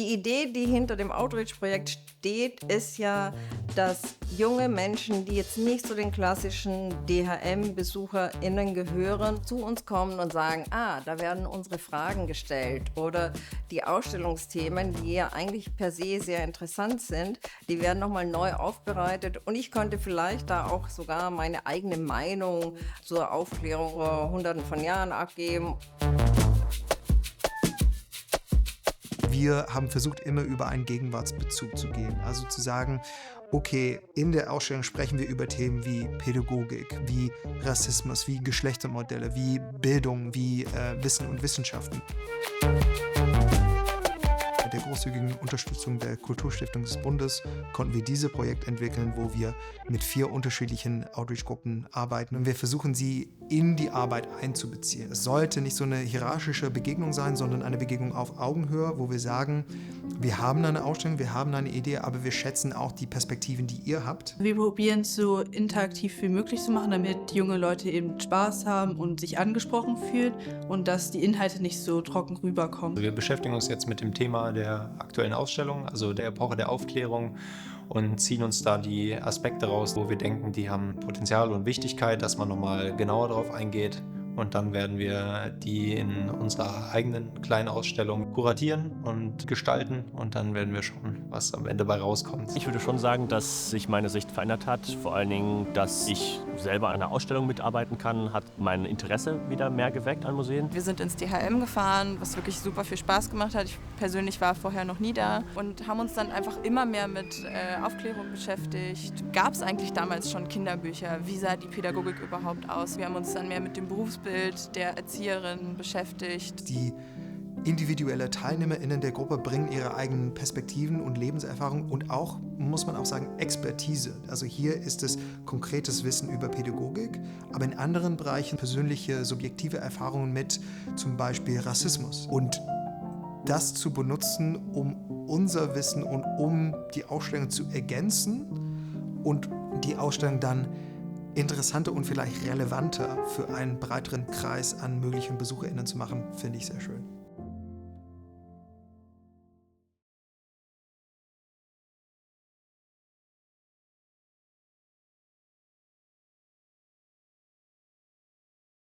Die Idee, die hinter dem Outreach-Projekt steht, ist ja, dass junge Menschen, die jetzt nicht zu den klassischen DHM-BesucherInnen gehören, zu uns kommen und sagen, da werden unsere Fragen gestellt oder die Ausstellungsthemen, die ja eigentlich per se sehr interessant sind, die werden nochmal neu aufbereitet und ich könnte vielleicht da auch sogar meine eigene Meinung zur Aufklärung vor Hunderten von Jahren abgeben. Wir haben versucht, immer über einen Gegenwartsbezug zu gehen. Also zu sagen, okay, in der Ausstellung sprechen wir über Themen wie Pädagogik, wie Rassismus, wie Geschlechtermodelle, wie Bildung, wie Wissen und Wissenschaften. Mit der großzügigen Unterstützung der Kulturstiftung des Bundes konnten wir dieses Projekt entwickeln, wo wir mit 4 unterschiedlichen Outreach-Gruppen arbeiten und wir versuchen, sie in die Arbeit einzubeziehen. Es sollte nicht so eine hierarchische Begegnung sein, sondern eine Begegnung auf Augenhöhe, wo wir sagen, wir haben eine Ausstellung, wir haben eine Idee, aber wir schätzen auch die Perspektiven, die ihr habt. Wir probieren es so interaktiv wie möglich zu machen, damit junge Leute eben Spaß haben und sich angesprochen fühlen und dass die Inhalte nicht so trocken rüberkommen. Wir beschäftigen uns jetzt mit dem Thema der aktuellen Ausstellung, also der Epoche der Aufklärung und ziehen uns da die Aspekte raus, wo wir denken, die haben Potenzial und Wichtigkeit, dass man nochmal genauer drauf eingeht. Und dann werden wir die in unserer eigenen kleinen Ausstellung kuratieren und gestalten und dann werden wir schauen, was am Ende bei rauskommt. Ich würde schon sagen, dass sich meine Sicht verändert hat. Vor allen Dingen, dass ich selber an einer Ausstellung mitarbeiten kann, hat mein Interesse wieder mehr geweckt an Museen. Wir sind ins DHM gefahren, was wirklich super viel Spaß gemacht hat. Ich persönlich war vorher noch nie da und haben uns dann einfach immer mehr mit Aufklärung beschäftigt. Gab es eigentlich damals schon Kinderbücher? Wie sah die Pädagogik überhaupt aus? Wir haben uns dann mehr mit dem Berufsbild der Erzieherin beschäftigt. Die individuelle TeilnehmerInnen der Gruppe bringen ihre eigenen Perspektiven und Lebenserfahrungen und auch, muss man auch sagen, Expertise. Also hier ist es konkretes Wissen über Pädagogik, aber in anderen Bereichen persönliche, subjektive Erfahrungen mit zum Beispiel Rassismus. Und das zu benutzen, um unser Wissen und um die Ausstellung zu ergänzen und die Ausstellung dann interessanter und vielleicht relevanter für einen breiteren Kreis an möglichen BesucherInnen zu machen, finde ich sehr schön.